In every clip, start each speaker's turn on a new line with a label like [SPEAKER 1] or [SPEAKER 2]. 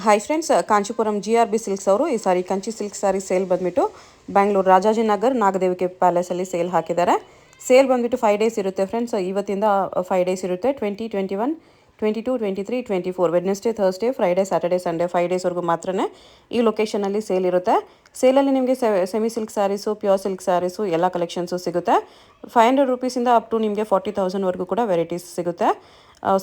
[SPEAKER 1] Hi friends, Kanchipuram GRB silks ಅವರು ಈ ಸಾರಿ Kanchi silk ಸಾರಿ sale ಬಂದ್ಬಿಟ್ಟು ಬ್ಯಾಂಗ್ಳೂರು ರಾಜಾಜಿನಗರ್ ನಾಗದೇವಿಕೆ ಪ್ಯಾಲೇಸಲ್ಲಿ ಸೇಲ್ ಹಾಕಿದ್ದಾರೆ. ಸೇಲ್ ಬಂದ್ಬಿಟ್ಟು 5 ಡೇಸ್ ಇರುತ್ತೆ ಫ್ರೆಂಡ್ಸ್. ಇವತ್ತಿಂದ 5 ಡೇಸ್ ಇರುತ್ತೆ. 20, 21, 22, 23, 24 Wednesday, Thursday, Friday, Saturday, Sunday 5 ಡೇಸ್ವರೆಗೂ ಮಾತ್ರನೇ ಈ ಲೊಕೇಶನಲ್ಲಿ ಸೇಲ್ ಇರುತ್ತೆ. ಸೇಲಲ್ಲಿ ನಿಮಗೆ semi silk saris, pure silk saris ಎಲ್ಲ ಕಲೆಕ್ಷನ್ಸು ಸಿಗುತ್ತೆ. 500 ರುಪೀಸಿಂದ ಅಪ್ ಟು ನಿಮಗೆ 40,000ವರೆಗೂ ಕೂಡ ವೆರೈಟೀಸ್ ಸಿಗುತ್ತೆ.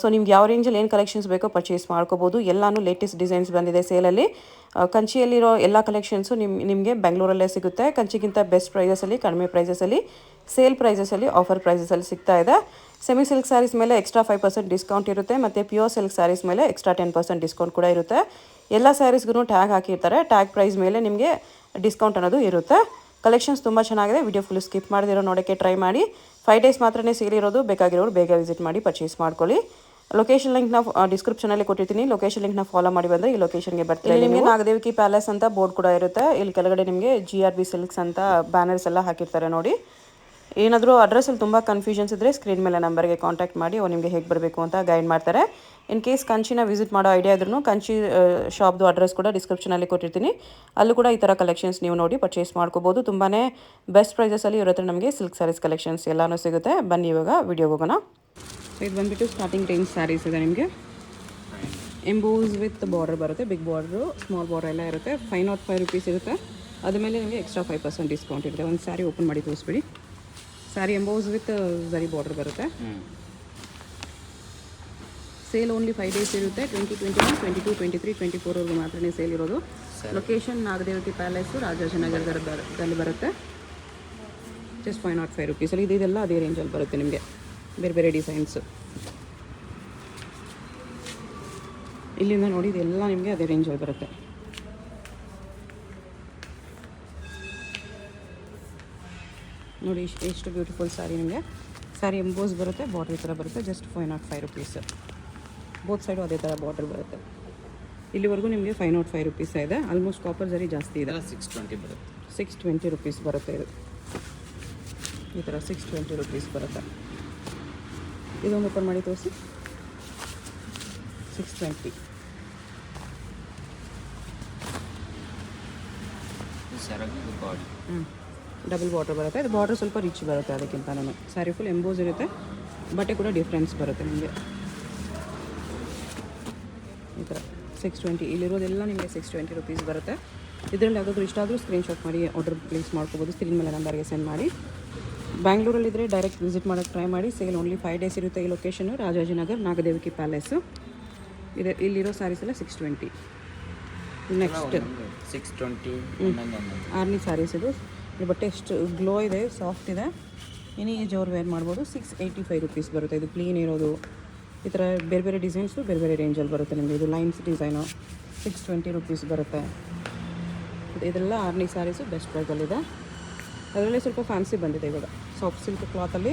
[SPEAKER 1] ಸೊ ನಿಮ್ಗೆ ಯಾವ ರೇಂಜಲ್ಲಿ ಏನು ಕಲೆಕ್ಷನ್ಸ್ ಬೇಕೋ ಪರ್ಚೇಸ್ ಮಾಡ್ಕೋಬೋದು. ಎಲ್ಲನೂ ಲೇಟೆಸ್ಟ್ ಡಿಸೈನ್ಸ್ ಬಂದಿದೆ ಸೇಲಲ್ಲಿ. ಕಂಚಿಯಲ್ಲಿರೋ ಎಲ್ಲ ಕಲೆಕ್ಷನ್ಸು ನಿಮಗೆ ಬೆಂಗಳೂರಲ್ಲೇ ಸಿಗುತ್ತೆ. ಕಂಚಿಗಿಂತ ಬೆಸ್ಟ್ ಪ್ರೈಸಸಲ್ಲಿ, ಕಡಿಮೆ ಪ್ರೈಸಸಲ್ಲಿ, ಸೇಲ್ ಪ್ರೈಸಸಲ್ಲಿ, ಆಫರ್ ಪ್ರೈಸಸಲ್ಲಿ ಸಿಗ್ತಾ ಇದೆ. ಸೆಮಿ ಸಿಲ್ಕ್ ಸ್ಯಾರೀಸ್ ಮೇಲೆ ಎಕ್ಸ್ಟ್ರಾ 5% ಡಿಸ್ಕೌಂಟ್ ಇರುತ್ತೆ. ಮತ್ತು ಪ್ಯೂರ್ ಸಿಲ್ಕ್ ಸ್ಯಾರೀಸ್ ಮೇಲೆ ಎಕ್ಸ್ಟ್ರಾ 10% ಡಿಸ್ಕೌಂಟ್ ಕೂಡ ಇರುತ್ತೆ. ಎಲ್ಲ ಸ್ಯಾರೀಸ್ಗೂ ಟ್ಯಾಗ್ ಹಾಕಿರ್ತಾರೆ. ಟ್ಯಾಗ್ ಪ್ರೈಸ್ ಮೇಲೆ ನಿಮಗೆ ಡಿಸ್ಕೌಂಟ್ ಅನ್ನೋದು ಇರುತ್ತೆ. ಕಲೆಕ್ಷನ್ಸ್ ತುಂಬ ಚೆನ್ನಾಗಿದೆ. ವಿಡಿಯೋ ಫುಲ್ ಸ್ಕಿಪ್ ಮಾಡದಿರೋ ನೋಡೋಕ್ಕೆ ಟ್ರೈ ಮಾಡಿ. 5 ಡೇಸ್ ಮಾತ್ರನೇ ಸೇಲ್ ಇರೋದು. ಬೇಕಾಗಿರೋರು ಬೇಗ ವಿಸಿಟ್ ಮಾಡಿ ಪರ್ಚೇಸ್ ಮಾಡ್ಕೊಳ್ಳಿ. ಲೊಕೇಶನ್ ಲಿಂಕ್ನ ಡಿಸ್ಕ್ರಿಪ್ಷನಲ್ಲಿ ಕೊಟ್ಟಿರ್ತೀನಿ. ಲೊಕೇಶನ್ ಲಿಂಕ್ನ ಫಾಲೋ ಮಾಡಿ ಬಂದರೆ ಈ ಲೊಕೇಶನ್ಗೆ ಬರ್ತೀವಿ. ನಿಮಗೆ ನಾಗದೇವಿಕಿ ಪ್ಯಾಲೇಸ್ ಅಂತ ಬೋರ್ಡ್ ಕೂಡ ಇರುತ್ತೆ. ಇಲ್ಲಿ ಕೆಳಗಡೆ ನಿಮಗೆ GRB ಸಿಲ್ಕ್ಸ್ ಅಂತ ಬ್ಯಾನರ್ಸ್ ಎಲ್ಲ ಹಾಕಿರ್ತಾರೆ ನೋಡಿ. ಏನಾದರೂ ಅಡ್ರೆಸ್ಸಲ್ಲಿ ತುಂಬ ಕನ್ಫ್ಯೂಷನ್ಸ್ ಇದ್ದರೆ ಸ್ಕ್ರೀನ್ ಮೇಲೆ ನಂಬರ್ಗೆ ಕಾಂಟ್ಯಾಕ್ಟ್ ಮಾಡಿ ಅವ್ರು ನಿಮಗೆ ಹೇಗೆ ಬರಬೇಕು ಅಂತ ಗೈಡ್ ಮಾಡ್ತಾರೆ. ಇನ್ ಕೇಸ್ ಕಂಚಿನ ವಿಸಿಟ್ ಮಾಡೋ ಐಡಿಯಾ ಇದ್ರೂ ಕಂಚಿ ಶಾಪ್ದು ಅಡ್ರೆಸ್ ಕೂಡ ಡಿಸ್ಕ್ರಿಪ್ಷನಲ್ಲಿ ಕೊಟ್ಟಿರ್ತೀನಿ. ಅಲ್ಲೂ ಕೂಡ ಈ ಥರ ಕಲೆಕ್ಷನ್ಸ್ ನೀವು ನೋಡಿ ಪರ್ಚೇಸ್ ಮಾಡ್ಕೋಬೋದು. ತುಂಬಾ ಬೆಸ್ಟ್ ಪ್ರೈಸಸಲ್ಲಿ ಇವ್ರ ಹತ್ರ ನಮಗೆ ಸಿಲ್ಕ್ ಸ್ಯಾರೀಸ್ ಕಲೆಕ್ಷನ್ಸ್ ಎಲ್ಲನೂ ಸಿಗುತ್ತೆ. ಬನ್ನಿ ಇವಾಗ ವಿಡಿಯೋಗೆ ಹೋಗೋಣ. ಇದು ಬಂದುಬಿಟ್ಟು ಸ್ಟಾರ್ಟಿಂಗ್ ರೇಂಜ್ ಸ್ಯಾರೀಸ್ ಇದೆ. ನಿಮಗೆ ಎಂಬೋಸ್ ವಿತ್ ಬಾರ್ಡರ್ ಬರುತ್ತೆ. ಬಿಗ್ ಬಾರ್ಡ್ರು, ಸ್ಮಾಲ್ ಬಾರ್ಡರ್ ಎಲ್ಲ ಇರುತ್ತೆ. 505 ರುಪೀಸ್ ಇರುತ್ತೆ. ಅದಾದಮೇಲೆ ನಿಮಗೆ ಎಕ್ಸ್ಟ್ರಾ 5% ಡಿಸ್ಕೌಂಟ್ ಇರುತ್ತೆ. ಒಂದು ಸ್ಯಾರಿ ಓಪನ್ ಮಾಡಿ ತೋರಿಸ್ಬಿಡಿ. Sari emboss with zari border ಬರುತ್ತೆ. ಸೇಲ್ ಓನ್ಲಿ 5 ಡೇಸ್ ಇರುತ್ತೆ. 2021, 22, 23, 24ವರೆಗೂ ಮಾತ್ರನೇ ಸೇಲ್ ಇರೋದು. ಲೊಕೇಶನ್ ನಾಗದೇವತಿ ಪ್ಯಾಲೇಸು ರಾಜಾಜಿನಗರದಲ್ಲಿ ಬರುತ್ತೆ. ಜಸ್ಟ್ 505 ರುಪೀಸಲ್ಲಿ. ಇದೆಲ್ಲ ಅದೇ ರೇಂಜಲ್ಲಿ ಬರುತ್ತೆ ನಿಮಗೆ. ಬೇರೆ ಬೇರೆ ಡಿಸೈನ್ಸು ಇಲ್ಲಿಂದ ನೋಡಿ. ಇದೆಲ್ಲ ನಿಮಗೆ ಅದೇ ರೇಂಜಲ್ಲಿ ಬರುತ್ತೆ. ನೋಡಿ ಎಷ್ಟು ಬ್ಯೂಟಿಫುಲ್ ಸ್ಯಾರಿ. ನಿಮಗೆ ಸ್ಯಾರಿ ಎಂಬೋಸ್ ಬರುತ್ತೆ. ಬಾರ್ಡರ್ ಈ ಥರ ಬರುತ್ತೆ. Just 505 rupees. ಬೋತ್ ಸೈಡು ಅದೇ ಥರ ಬಾರ್ಡರ್ ಬರುತ್ತೆ. ಇಲ್ಲಿವರೆಗೂ ನಿಮಗೆ 505 ರುಪೀಸ್ ಇದೆ. ಆಲ್ಮೋಸ್ಟ್ ಕಾಪರ್ ಜರಿ ಜಾಸ್ತಿ ಇದೆ.
[SPEAKER 2] 620 ಬರುತ್ತೆ.
[SPEAKER 1] 620 ರುಪೀಸ್ ಬರುತ್ತೆ. ಇದು ಈ ಥರ 620 ರುಪೀಸ್ ಬರುತ್ತೆ. ಇದೊಂದು ಓಪನ್ ಮಾಡಿ ತೋರಿಸಿ. 620. ಡಬಲ್ ಬಾರ್ಡರ್ ಬರುತ್ತೆ. ಇದು ಬಾರ್ಡರ್ ಸ್ವಲ್ಪ ರಿಚ್ ಬರುತ್ತೆ. ಅದಕ್ಕಿಂತ ಸ್ಯಾರಿ ಫುಲ್ ಎಂಬೋಸ್ ಇರುತ್ತೆ. ಬಟ್ಟೆ ಕೂಡ ಡಿಫ್ರೆನ್ಸ್ ಬರುತ್ತೆ ನಿಮಗೆ. ಈ ಥರ 620. ಇಲ್ಲಿರೋದೆಲ್ಲ ನಿಮಗೆ 620 ರುಪೀಸ್ ಬರುತ್ತೆ. ಇದರಲ್ಲಿ ಯಾವುದಾದ್ರೂ ಇಷ್ಟ ಆದರೂ ಸ್ಕ್ರೀನ್ಶಾಟ್ ಮಾಡಿ ಆರ್ಡರ್ ಪ್ಲೇಸ್ ಮಾಡ್ಕೋಬೋದು. ಸ್ಕ್ರೀನ್ ಮೇಲೆ ನಂಬರ್ಗೆ ಸೆಂಡ್ ಮಾಡಿ. ಬ್ಯಾಂಗ್ಳೂರಲ್ಲಿದ್ದರೆ ಡೈರೆಕ್ಟ್ ವಿಸಿಟ್ ಮಾಡೋಕ್ಕೆ ಟ್ರೈ ಮಾಡಿ. ಸೇಲ್ ಓನ್ಲಿ 5 ಡೇಸ್ ಇರುತ್ತೆ. ಈ ಲೊಕೇಶನು ರಾಜಾಜಿನಗರ್ ನಾಗದೇವಿಕಿ ಪ್ಯಾಲೇಸು ಇದೆ. ಇಲ್ಲಿರೋ ಸ್ಯಾರೀಸ್ ಎಲ್ಲ 620. ನೆಕ್ಸ್ಟ್
[SPEAKER 2] 620
[SPEAKER 1] ಆರ್ನಿ ಸ್ಯಾರೀಸ್. ಇದು ಬಟ್ಟೆ ಎಷ್ಟು ಗ್ಲೋ ಇದೆ, ಸಾಫ್ಟ್ ಇದೆ. ಎನಿ ಏಜ್ ಅವ್ರು ವೇರ್ ಮಾಡ್ಬೋದು. 685 ರುಪೀಸ್ ಬರುತ್ತೆ. ಇದು ಕ್ಲೀನ್ ಇರೋದು. ಈ ಥರ ಬೇರೆ ಬೇರೆ ಡಿಸೈನ್ಸು ಬೇರೆ ಬೇರೆ ರೇಂಜಲ್ಲಿ ಬರುತ್ತೆ ನಿಮಗೆ. ಇದು ಲೈನ್ಸ್ ಡಿಸೈನು 620 ರುಪೀಸ್ ಬರುತ್ತೆ. ಇದೆಲ್ಲ ಆರ್ನಿ ಸ್ಯಾರೀಸು ಬೆಸ್ಟ್ ಪ್ರೈಸಲ್ಲಿದೆ. ಅದರಲ್ಲಿ ಸ್ವಲ್ಪ ಫ್ಯಾನ್ಸಿ ಬಂದಿದೆ ಇವಾಗ. ಸಾಫ್ಟ್ ಸಿಲ್ಕ್ ಕ್ಲಾತಲ್ಲಿ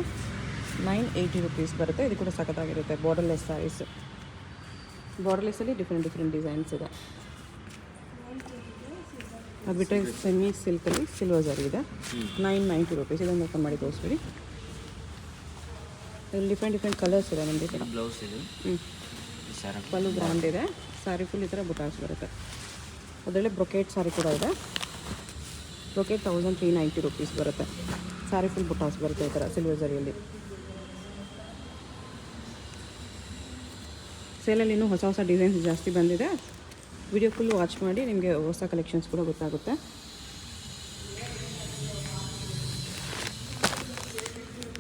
[SPEAKER 1] 980 ರುಪೀಸ್ ಬರುತ್ತೆ. ಇದು ಕೂಡ ಸಖತ್ತಾಗಿರುತ್ತೆ. ಬಾರ್ಡರ್ಲೆಸ್ ಸ್ಯಾರೀಸ್. ಬಾರ್ಡರ್ಲೆಸ್ಸಲ್ಲಿ ಡಿಫ್ರೆಂಟ್ ಡಿಸೈನ್ಸ್ ಇದೆ. ಅದು ಬಿಟ್ಟರೆ ಸೆಮಿ ಸಿಲ್ಕಲ್ಲಿ ಸಿಲ್ವರ್ ಜರಿ ಇದೆ. 990 ರುಪೀಸ್. ಇದೊಂದು ಓಪನ್ ಮಾಡಿ ತೋರಿಸ್ಬಿಡಿ. ಇಲ್ಲಿ ಡಿಫ್ರೆಂಟ್ ಕಲರ್ಸ್ ಇದೆ ನಿಮಗೆ.
[SPEAKER 2] ಬ್ಲೌಸ್ ಇದೆ.
[SPEAKER 1] ಪಲ್ಲು ಗ್ರ್ಯಾಂಡ್ ಇದೆ. ಸ್ಯಾರಿ ಫುಲ್ ಈ ಥರ ಬುಟಾಸ್ ಬರುತ್ತೆ. ಅದರಲ್ಲಿ ಬ್ರೊಕೇಟ್ ಸ್ಯಾರಿ ಕೂಡ ಇದೆ. ಬ್ರೊಕೇಟ್ 1390 ರುಪೀಸ್ ಬರುತ್ತೆ. ಸ್ಯಾರಿ ಫುಲ್ ಬುಟಾಸ್ ಬರುತ್ತೆ ಈ ಥರ ಸಿಲ್ವರ್ ಜರಿಯಲ್ಲಿ. ಸೇಲಲ್ಲಿ ಇನ್ನೂ ಹೊಸ ಡಿಸೈನ್ಸ್ ಜಾಸ್ತಿ ಬಂದಿದೆ. ವಿಡಿಯೋ ಫುಲ್ ವಾಚ್ ಮಾಡಿ. ನಿಮಗೆ ಹೊಸ ಕಲೆಕ್ಷನ್ಸ್ ಕೂಡ ಗೊತ್ತಾಗುತ್ತೆ.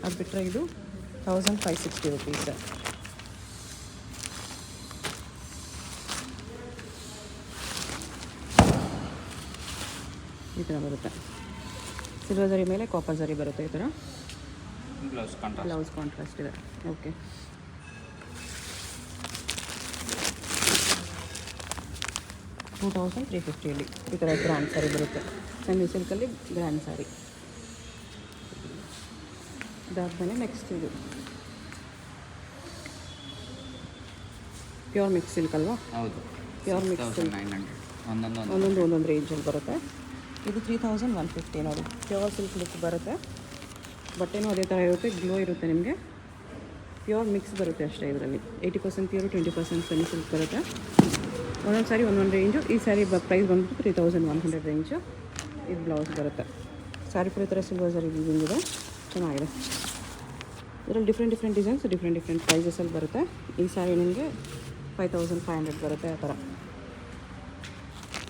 [SPEAKER 1] ಅದು ಬಿಟ್ಟರೆ ಇದು 1560 ರುಪೀಸ್. ಈ ಥರ ಬರುತ್ತೆ. ಸಿಲ್ವರ್ ಜರಿ ಮೇಲೆ ಕಾಪರ್ ಜರಿ ಬರುತ್ತೆ. ಈ ಥರ ಬ್ಲೌಸ್ ಕಾಂಟ್ರಾಸ್ಟ್ ಇದೆ. ಓಕೆ. $2350 ಈ ಥರ ಗ್ರ್ಯಾಂಡ್ ಸ್ಯಾರಿ ಬರುತ್ತೆ. ಸೆಮಿ ಸಿಲ್ಕಲ್ಲಿ ಗ್ರ್ಯಾಂಡ್ ಸ್ಯಾರಿ. ಇದಾದಮೇಲೆ ನೆಕ್ಸ್ಟ್ ಇದು ಪ್ಯೂರ್ ಮಿಕ್ಸ್ ಸಿಲ್ಕ್ ಅಲ್ವಾ?
[SPEAKER 2] ಹೌದು.
[SPEAKER 1] ಪ್ಯೂರ್ ಮಿಕ್ಸ್ ಸಿಲ್ಕ್ ಒಂದೊಂದು ರೇಂಜಲ್ಲಿ ಬರುತ್ತೆ. ಇದು 3150 ನೋಡಿ. ಪ್ಯೂರ್ ಸಿಲ್ಕ್ ಲುಕ್ ಬರುತ್ತೆ. ಬಟ್ಟೆನೂ ಅದೇ ಥರ ಇರುತ್ತೆ. ಗ್ಲೋ ಇರುತ್ತೆ ನಿಮಗೆ. ಪ್ಯೂರ್ ಮಿಕ್ಸ್ ಬರುತ್ತೆ ಅಷ್ಟೇ. ಇದರಲ್ಲಿ 80% ಪ್ಯೂರು, 20% ಸೆಮಿ ಸಿಲ್ಕ್ ಬರುತ್ತೆ. ಒಂದೊಂದು ಸಾರಿ ಒಂದೊಂದು ರೇಂಜು. ಈ ಸ್ಯಾರಿ ಪ್ರೈಸ್ ಬಂದ್ಬಿಟ್ಟು 3100 ರೇಂಜು. ಇದು ಬ್ಲೌಸ್ ಬರುತ್ತೆ. ಸ್ಯಾರಿ ಕೂಡ ಈ ಥರ ಸಿಲ್ವರ್ ಸರಿ ವೀವಿಂಗ್ ಇದೆ, ಚೆನ್ನಾಗಿದೆ. ಇದರಲ್ಲಿ ಡಿಫ್ರೆಂಟ್ ಡಿಸೈನ್ಸ್ ಡಿಫ್ರೆಂಟ್ ಪ್ರೈಸಸಲ್ಲಿ ಬರುತ್ತೆ. ಈ ಸ್ಯಾರಿ ನಿಮಗೆ 5500 ಬರುತ್ತೆ. ಆ ಥರ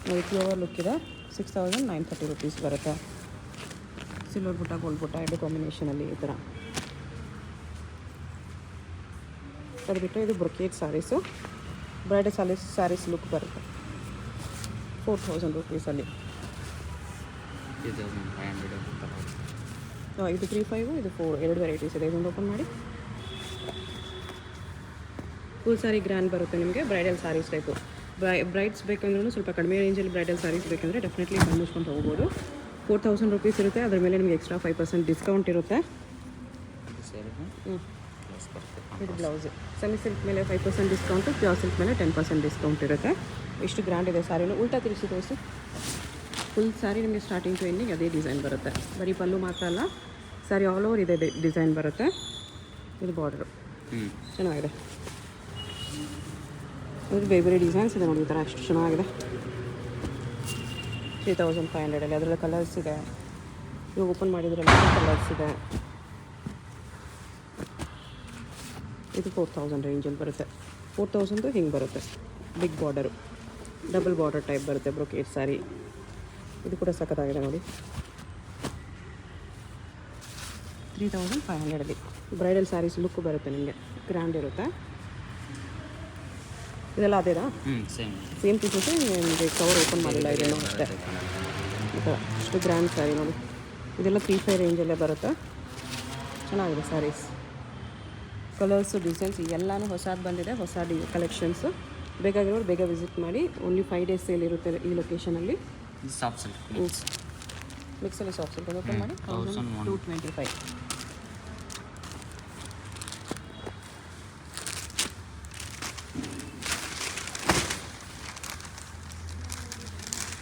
[SPEAKER 1] ನೋಡಿ, ಪ್ಯೂರ್ ಲುಕ್ ಇದೆ. 6930 ರುಪೀಸ್ ಬರುತ್ತೆ. ಸಿಲ್ವರ್ ಬುಟ್ಟ ಗೋಲ್ಡ್ ಬುಟ್ಟ ಎರಡು ಕಾಂಬಿನೇಷನಲ್ಲಿ ಈ ಥರ. ಅದು ಬಿಟ್ಟರೆ ಇದು brocade saris, bridal saris look ಬರುತ್ತೆ. 4000 ರುಪೀಸಲ್ಲಿ.
[SPEAKER 2] ಇದು 500
[SPEAKER 1] ಇದು 35, ಇದು 4, ಎರಡು ವೆರೈಟೀಸ್ ಇದೆ. ಇದೊಂದು ಓಪನ್ ಮಾಡಿ. ಫುಲ್ ಸ್ಯಾರಿ ಗ್ರ್ಯಾಂಡ್ ಬರುತ್ತೆ ನಿಮಗೆ. Bridal saris type. ಬ್ರೈಡ್ಸ್ ಬೇಕಂದ್ರೂ ಸ್ವಲ್ಪ ಕಡಿಮೆ ರೇಂಜಲ್ಲಿ ಬ್ರೈಡಲ್ ಸ್ಯಾರೀಸ್ ಬೇಕಂದರೆ ಡೆಫಿನೆಟ್ಲಿ ಮುಚ್ಕೊಂಡು ಹೋಗ್ಬೋದು. 4000 ರುಪೀಸ್ ಇರುತ್ತೆ. ಅದ್ರ ಮೇಲೆ ನಿಮಗೆ ಎಕ್ಸ್ಟ್ರಾ 5% ಡಿಸ್ಕೌಂಟ್ ಇರುತ್ತೆ. ಇದು ಬ್ಲೌಸ್. ಸೆಮಿ ಸಿಲ್ಕ್ ಮೇಲೆ 5% ಡಿಸ್ಕೌಂಟು, ಪ್ಯೂರ್ ಸಿಲ್ಕ್ ಮೇಲೆ 10% ಡಿಸ್ಕೌಂಟ್ ಇರುತ್ತೆ. ಎಷ್ಟು ಗ್ರ್ಯಾಂಡ್ ಇದೆ ಸ್ಯಾರಿನೂ. ಉಲ್ಟಾ ತಿರುಗಿಸಿ ತೋರಿಸಿ. ಫುಲ್ ಸ್ಯಾರಿ ನಿಮಗೆ ಸ್ಟಾರ್ಟಿಂಗ್ ಟು ಎಂಡಿಂಗ್ ಅದೇ ಡಿಸೈನ್ ಬರುತ್ತೆ. ಬರೀ ಪಲ್ಲು ಮಾತ್ರ ಅಲ್ಲ, ಸ್ಯಾರಿ ಆಲ್ ಓವರ್ ಇದೆ ಡಿಸೈನ್ ಬರುತ್ತೆ. ಇದು ಬಾರ್ಡ್ರು ಚೆನ್ನಾಗಿದೆ. ಇದು ಬೇರೆ ಡಿಸೈನ್ಸ್ ಇದೆ ನೋಡಿ, ಈ ಥರ ಅಷ್ಟು ಚೆನ್ನಾಗಿದೆ. 3500 ಅದರಲ್ಲಿ ಕಲರ್ಸ್ ಇದೆ. ಇವಾಗ ಓಪನ್ ಮಾಡಿದ್ರಲ್ಲಿ ಕಲರ್ಸ್ ಇದೆ. ಇದು 4000 ರೇಂಜಲ್ಲಿ ಬರುತ್ತೆ. 4000 ಹಿಂಗೆ ಬರುತ್ತೆ. Big border, double border type ಬರುತ್ತೆ ಬ್ರೊಕೇಟ್ ಸ್ಯಾರಿ. ಇದು ಕೂಡ ಸಖತ್ತಾಗಿದೆ ನೋಡಿ. 3500ಅಲ್ಲಿ ಬ್ರೈಡಲ್ ಸ್ಯಾರೀಸ್ ಲುಕ್ ಬರುತ್ತೆ ನಿಮಗೆ. ಗ್ರ್ಯಾಂಡ್ ಇರುತ್ತೆ. ಇದೆಲ್ಲ ಅದೇನಾ? Same pieces. ನಿಮಗೆ ಕವರ್ ಓಪನ್ ಮಾಡಿಲ್ಲ ಇದನ್ನು ಅಷ್ಟೇ. ಈ ಥರ ಅಷ್ಟು ಗ್ರ್ಯಾಂಡ್ ಸ್ಯಾರಿ ನೋಡಿ. ಇದೆಲ್ಲ 35 ರೇಂಜಲ್ಲೇ ಬರುತ್ತೆ. ಚೆನ್ನಾಗಿದೆ ಸ್ಯಾರೀಸ್. ಕಲರ್ಸು ಡಿಸೈನ್ಸ್ ಎಲ್ಲನೂ ಹೊಸದು ಬಂದಿದೆ. ಹೊಸ ಕಲೆಕ್ಷನ್ಸು. ಬೇಕಾಗಿರೋರು ಬೇಗ ವಿಸಿಟ್ ಮಾಡಿ. ಓನ್ಲಿ 5 ಡೇಸ್ ಸೇಲ್ ಇರುತ್ತೆ ಈ ಲೊಕೇಶನಲ್ಲಿ. ಮಿಕ್ಸಲ್ಲಿ ಸಾಫ್ಟ್ ಸಿಲ್ಕ್ ಓಪನ್ ಮಾಡಿ. 1225.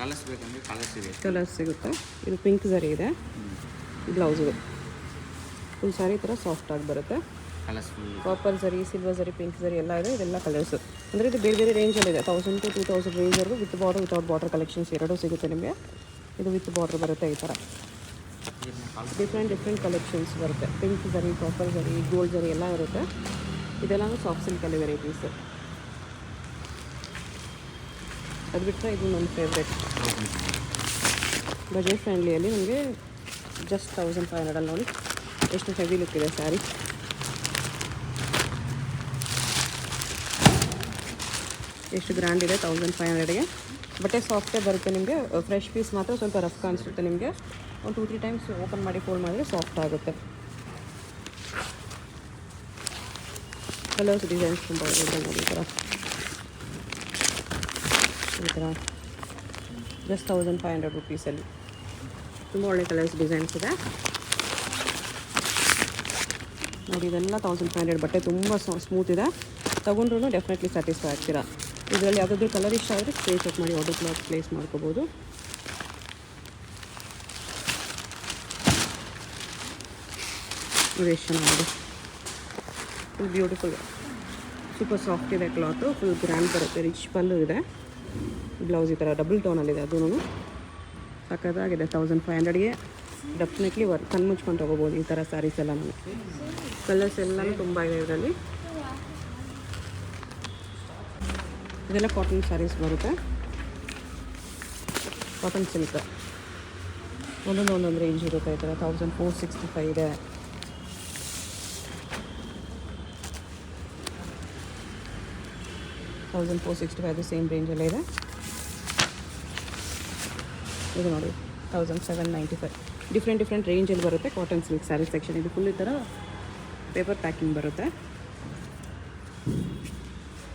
[SPEAKER 2] ಕಲರ್ಸ್ ಬೇಕಂದರೆ
[SPEAKER 1] ಕಲರ್ಸ್ ಸಿಗುತ್ತೆ. ಇದು ಪಿಂಕ್ ಸರಿ ಇದೆ. ಬ್ಲೌಸ್ ಇದು ಫುಲ್ ಸ್ಯಾರಿ ಥರ ಸಾಫ್ಟಾಗಿ ಬರುತ್ತೆ. ಪರ್ಪಲ್ ಸರಿ, ಸಿಲ್ವರ್ ಸರಿ, ಪಿಂಕ್ ಸರಿ ಎಲ್ಲ ಇದೆ. ಇದೆಲ್ಲ ಕಲರ್ಸು ಅಂದರೆ ಇದು ಬೇರೆ ರೇಂಜಲ್ಲಿದೆ. 1000 to 2000 ರೇಂಜ್ವರೆಗೂ with border without border collections ಎರಡೂ ಸಿಗುತ್ತೆ ನಿಮಗೆ. ಇದು ವಿತ್ ಬಾರ್ಡರ್ ಬರುತ್ತೆ. ಈ ಥರ ಡಿಫ್ರೆಂಟ್ ಕಲೆಕ್ಷನ್ಸ್ ಬರುತ್ತೆ. Pink sari, purple sari, gold sari ಎಲ್ಲ ಇರುತ್ತೆ. ಇದೆಲ್ಲನೂ ಸಾಫ್ಟ್ ಸಿಲ್ಕಲ್ಲಿ ವೆರೈಟೀಸ್. ಅದು ಬಿಟ್ಟರೆ ಇದು ನನ್ನ ಫೇವ್ರೆಟ್. ಬಜೆಟ್ ಫ್ರೆಂಡ್ಲಿಯಲ್ಲಿ ನಿಮಗೆ ಜಸ್ಟ್ 1500 ನೋಡಿ. ಎಷ್ಟು ಹೆವಿ ಲುಕ್ ಇದೆ ಸ್ಯಾರಿ. ಎಷ್ಟು ಗ್ರ್ಯಾಂಡ್ ಇದೆ. 1500ಗೆ ಬಟ್ಟೆ ಸಾಫ್ಟೇ ಬರುತ್ತೆ ನಿಮಗೆ. ಫ್ರೆಶ್ ಪೀಸ್ ಮಾತ್ರ ಸ್ವಲ್ಪ ರಫ್ ಕಾಣಿಸುತ್ತೆ ನಿಮಗೆ. ಒಂದು 2-3 ಟೈಮ್ಸ್ ಓಪನ್ ಮಾಡಿ ಫೋಲ್ಡ್ ಮಾಡಿದ್ರೆ ಸಾಫ್ಟ್ ಆಗುತ್ತೆ. ಕಲರ್ಸ್ ಡಿಸೈನ್ಸ್ ತುಂಬ ಇದೆ ನೋಡಿ. ಈ ಥರ ಜಸ್ಟ್ 1500 ರುಪೀಸಲ್ಲಿ ತುಂಬ ಒಳ್ಳೆ ಕಲರ್ಸ್ ಡಿಸೈನ್ಸ್ ಇದೆ ನೋಡಿ. ಇದೆಲ್ಲ 1500. ಬಟ್ಟೆ ತುಂಬ ಸ್ಮೂತ್ ಇದೆ. ತೊಗೊಂಡ್ರೂ ಡೆಫಿನೆಟ್ಲಿ ಸ್ಯಾಟಿಸ್ಫೈ ಆಗ್ತೀರಾ. ಇದರಲ್ಲಿ ಯಾವುದಾದ್ರೂ ಕಲರ್ ಇಷ್ಟ ಆದರೆ ಸ್ಕ್ರೀನ್ಶಾಟ್ ಮಾಡಿ ಆರ್ಡರ್ ಪ್ಲೇಸ್ ಮಾಡ್ಕೋಬೋದು. ನೋಡಿ ಎಷ್ಟು ಚೆನ್ನಾಗಿದೆ. ಫುಲ್ ಬ್ಯೂಟಿಫುಲ್, ಸೂಪರ್ ಸಾಫ್ಟ್ ಇದೆ ಕ್ಲಾತು. ಫುಲ್ ಗ್ರ್ಯಾಂಡ್ ಬರುತ್ತೆ. ರಿಚ್ ಪಲ್ಲು ಇದೆ. ಬ್ಲೌಸ್ ಈ ಥರ ಡಬಲ್ ಟೋನಲ್ಲಿದೆ. ಅದೂ ಸಕ್ಕತ್ತಾಗಿದೆ. 1500ಗೆ ಡೆಫಿನೆಟ್ಲಿ ಕಣ್ಣು ಮುಚ್ಕೊಂಡು ತೊಗೋಬೋದು ಈ ಥರ ಸ್ಯಾರೀಸ್ ಎಲ್ಲ. ನಮಗೆ ಕಲರ್ಸ್ ಎಲ್ಲನೂ ತುಂಬ ಇದೆ ಇದರಲ್ಲಿ. ಇದೆಲ್ಲ ಕಾಟನ್ ಸ್ಯಾರೀಸ್ ಬರುತ್ತೆ. ಕಾಟನ್ ಸಿಲ್ಕ್ ಒಂದೊಂದು ರೇಂಜ್ ಇರುತ್ತೆ. ಈ ಥರ 1465 ಇದೆ. 1465 ಅದು ಸೇಮ್ ರೇಂಜಲ್ಲೇ ಇದೆ. ಇದು ನೋಡಿ 1795. ಡಿಫ್ರೆಂಟ್ ರೇಂಜಲ್ಲಿ ಬರುತ್ತೆ. Cotton silk sari section. ಇದು ಫುಲ್ ಈ ಥರ ಪೇಪರ್ ಪ್ಯಾಕಿಂಗ್ ಬರುತ್ತೆ.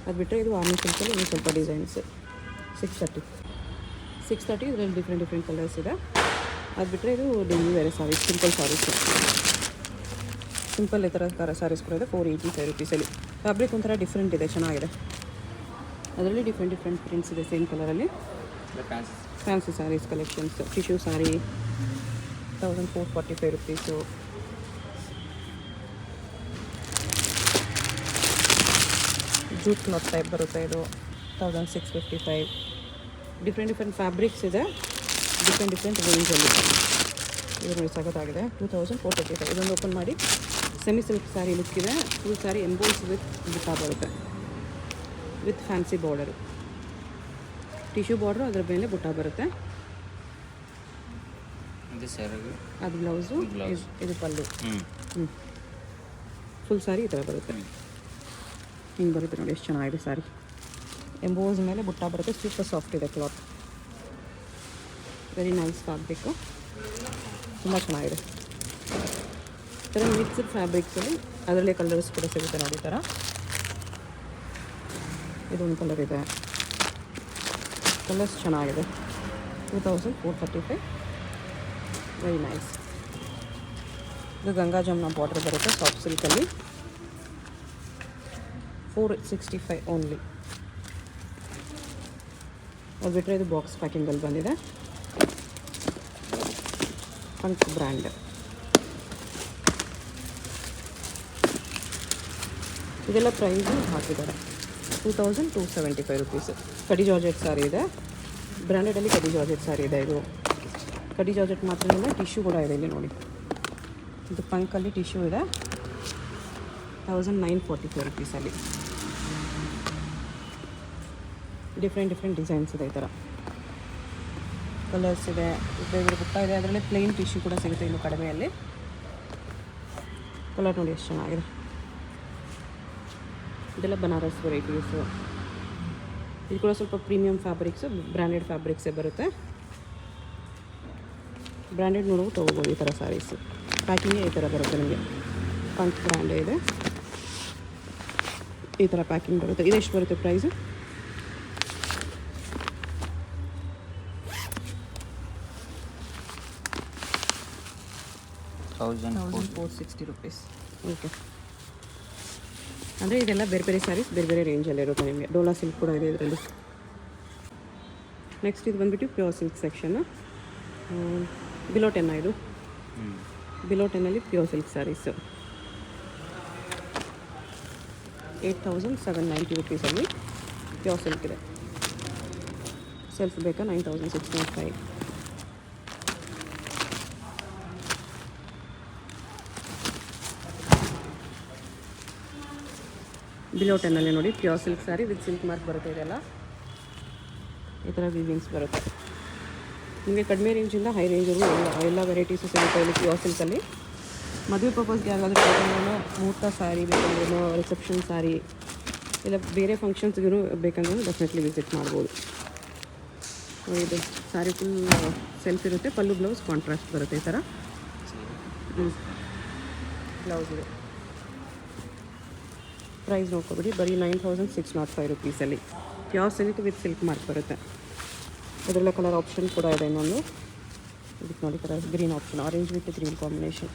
[SPEAKER 1] ಅದು ಬಿಟ್ಟರೆ ಇದು ಆರ್ಮಿ ಸಿಲ್ಕಲ್ಲಿ ಇನ್ನು ಸ್ವಲ್ಪ ಡಿಸೈನ್ಸ್. 630 ಇದರಲ್ಲಿ ಡಿಫ್ರೆಂಟ್ ಕಲರ್ಸ್ ಇದೆ. ಅದು ಬಿಟ್ಟರೆ ಇದು daily wear saris, simple saris. Simple ಈ ಥರ ಸ್ಯಾರೀಸ್ ಕೂಡ ಇದೆ. 485 ರುಪೀಸಲ್ಲಿ. ಫ್ಯಾಬ್ರಿಕ್ ಒಂಥರ ಡಿಫ್ರೆಂಟ್ ಇದೆ, ಚೆನ್ನಾಗಿದೆ. ಅದರಲ್ಲಿ ಡಿಫ್ರೆಂಟ್ ಪ್ರಿಂಟ್ಸ್ ಇದೆ ಸೇಮ್ ಕಲರಲ್ಲಿ. Fancy saris collections. Tissue sari 1445 rupees. Jute cloth type ಬರುತ್ತೆ. ಇದು 1655. ಡಿಫ್ರೆಂಟ್ ಫ್ಯಾಬ್ರಿಕ್ಸ್ ಇದೆ, ಡಿಫ್ರೆಂಟ್ ರೇಂಜಲ್ಲಿ. ಇದು ನೋಡಿ ಸಖತ್ತಾಗಿದೆ. 2435. ಇದೊಂದು ಓಪನ್ ಮಾಡಿ. ಸೆಮಿ ಸಿಲ್ಕ್ ಸ್ಯಾರಿ ಲುಕ್ ಇದೆ. ಫುಲ್ ಸ್ಯಾರಿ ಎಂಬೋಸ್ ವಿತ್ ಬುಟ್ಟ ಬರುತ್ತೆ, with fancy border, tissue border, ಅದರ ಮೇಲೆ ಬುಟ್ಟ ಬರುತ್ತೆ.
[SPEAKER 2] ಇದು ಸೆರಗು,
[SPEAKER 1] ಅದು ಬ್ಲೌಸು, ಇದು ಪಲ್ಲು. ಫುಲ್ ಸ್ಯಾರಿ ಈ ಥರ ಬರುತ್ತೆ. ಹಿಂಗೆ ಬರುತ್ತೆ ನೋಡಿ, ಎಷ್ಟು ಚೆನ್ನಾಗಿದೆ ಸ್ಯಾರಿ. ಎಂಬೋಸ್ ಮೇಲೆ ಬುಟ್ಟ ಬರುತ್ತೆ. ಸೂಪರ್ ಸಾಫ್ಟ್ ಇದೆ ಕ್ಲಾತ್. ವೆರಿ ನೈಸ್ ಫ್ಯಾಬ್ರಿಕ್ಕು, ತುಂಬ ಚೆನ್ನಾಗಿದೆ. ಈ ಥರ ಮಿಕ್ಸ್ಡ್ ಫ್ಯಾಬ್ರಿಕ್ಸಲ್ಲಿ ಅದರಲ್ಲೇ ಕಲರ್ಸ್ ಕೂಡ ಸಿಗುತ್ತೆ ನೋಡಿ. ಈ ಥರ ಇದೊಂದು ಕಲರ್ ಇದೆ, ಕಲರ್ಸ್ ಚೆನ್ನಾಗಿದೆ. 2435. Very nice. ಇದು ಗಂಗಾ ಜಮ್ನ ಬಾರ್ಡರ್ ಬರುತ್ತೆ, ಸಾಫ್ಟ್ ಸಿಲ್ಕಲ್ಲಿ. 465 ಓನ್ಲಿ. ಅದು ಬಿಟ್ಟರೆ ಇದು ಬಾಕ್ಸ್ ಪ್ಯಾಕಿಂಗಲ್ಲಿ ಬಂದಿದೆ. ಪಂಕ್ ಬ್ರ್ಯಾಂಡ್. ಇದೆಲ್ಲ ಪ್ರೈಸು ಹಾಕಿದ್ದಾರೆ. 2275 ರುಪೀಸ್. ಕಡಿ ಜಾರ್ಜೆಟ್ ಸ್ಯಾರಿ ಇದೆ, ಬ್ರ್ಯಾಂಡೆಡಲ್ಲಿ ಕಡಿ ಜಾರ್ಜೆಟ್ ಸ್ಯಾರಿ ಇದೆ. ಇದು ಕಡಿ ಜಾರ್ಜೆಟ್ ಮಾತ್ರನೇ, ಟಿಶ್ಯೂ ಕೂಡ ಇದೆ ಇಲ್ಲಿ ನೋಡಿ. ಇದು ಪಂಕಲ್ಲಿ ಟಿಶ್ಯೂ ಇದೆ. 1944 ರುಪೀಸಲ್ಲಿ. ಡಿಫ್ರೆಂಟ್ ಡಿಸೈನ್ಸ್ ಇದೆ. ಈ ಥರ ಕಲರ್ಸ್ ಇದೆ, ಬೇರೆ ಬುಟ್ಟ ಇದೆ. ಅದರಲ್ಲೇ ಪ್ಲೇನ್ ಟಿಶ್ಯೂ ಕೂಡ ಸಿಗುತ್ತೆ ಇನ್ನು ಕಡಿಮೆಯಲ್ಲಿ. ಕಲರ್ ನೋಡಿ ಎಷ್ಟು ಚೆನ್ನಾಗಿದೆ. ಇದೆಲ್ಲ ಬನಾರಸ್ ವೆರೈಟೀಸು. ಇದು ಕೂಡ ಸ್ವಲ್ಪ ಪ್ರೀಮಿಯಂ ಫ್ಯಾಬ್ರಿಕ್ಸು, ಬ್ರ್ಯಾಂಡೆಡ್ ಫ್ಯಾಬ್ರಿಕ್ಸೇ ಬರುತ್ತೆ. ಬ್ರ್ಯಾಂಡೆಡ್ ನೋಡೋದು ತೊಗೋಬೋದು ಈ ಥರ ಸ್ಯಾರೀಸು. ಪ್ಯಾಕಿಂಗೇ ಈ ಥರ ಬರುತ್ತೆ ನಿಮಗೆ. ಪಂಕ್ ಬ್ರ್ಯಾಂಡೇ ಇದೆ, ಈ ಥರ ಪ್ಯಾಕಿಂಗ್ ಬರುತ್ತೆ. ಇದೆಷ್ಟು ಬರುತ್ತೆ ಪ್ರೈಸು? 1460 ರುಪೀಸ್. ಓಕೆ, ಅಂದರೆ ಇದೆಲ್ಲ ಬೇರೆ ಸ್ಯಾರೀಸ್ ಬೇರೆ ರೇಂಜಲ್ಲಿ ಇರುತ್ತೆ ನಿಮಗೆ. ಡೋಲಾ ಸಿಲ್ಕ್ ಕೂಡ ಇದೆ ಇದರಲ್ಲಿ. ನೆಕ್ಸ್ಟ್ ಇದು ಬಂದುಬಿಟ್ಟು ಪ್ಯೂರ್ ಸಿಲ್ಕ್ ಸೆಕ್ಷನ್ನು. ಬಿಲೋ 10 ಇದು. ಬಿಲೋ 10ಅಲ್ಲಿ ಪ್ಯೂರ್ ಸಿಲ್ಕ್ ಸ್ಯಾರೀಸು 8790 ರುಪೀಸಲ್ಲಿ ಪ್ಯೂರ್ ಸಿಲ್ಕ್ ಇದೆ. ಸೆಲ್ಫ್ ಬೇಕಾ 9605. ಬಿಲೋ 10ಅಲ್ಲಿ ನೋಡಿ, pure silk sari with silk mark ಬರುತ್ತೆ. ಇದೆಲ್ಲ ಈ ಥರ ವೀವಿಂಗ್ಸ್ ಬರುತ್ತೆ. ನಿಮಗೆ ಕಡಿಮೆ ರೇಂಜಿಂದ ಹೈ ರೇಂಜ್ವರೆಗೂ ಎಲ್ಲ ವೆರೈಟೀಸು ಸಿಗುತ್ತೆ ಇಲ್ಲಿ ಪ್ಯೂರ್ ಸಿಲ್ಕಲ್ಲಿ. ಮದುವೆ ಪರ್ಪಸ್ಗೆ ಯಾರಿಗಾದ್ರೂ ಬೇಕಂದ್ರೂ, ಮುಹೂರ್ತ ಸ್ಯಾರಿ ಬೇಕಂದ್ರೂ, ರಿಸೆಪ್ಷನ್ ಸ್ಯಾರಿ, ಇಲ್ಲ ಬೇರೆ ಫಂಕ್ಷನ್ಸ್ಗೂ ಬೇಕಂದ್ರೂ ಡೆಫಿನೆಟ್ಲಿ ವಿಸಿಟ್ ಮಾಡ್ಬೋದು. ಇದು ಸ್ಯಾರಿ ಫುಲ್ ಸೆಲ್ಫ್ ಇರುತ್ತೆ. ಪಲ್ಲು ಬ್ಲೌಸ್ ಕಾಂಟ್ರಾಸ್ಟ್ ಬರುತ್ತೆ ಈ ಥರ. ಬ್ಲೌಸ್ ಇದೆ. ಪ್ರೈಸ್ ನೋಡ್ಕೊಬಿಡಿ, ಬರೀ 9605 ರುಪೀಸಲ್ಲಿ pure silk with silk mark ಬರುತ್ತೆ. ಅದರಲ್ಲ ಕಲರ್ ಆಪ್ಷನ್ ಕೂಡ ಇದೆ ಇನ್ನೊಂದು. ಇದಕ್ಕೆ ನೋಡಿ colour green option, orange with green combination.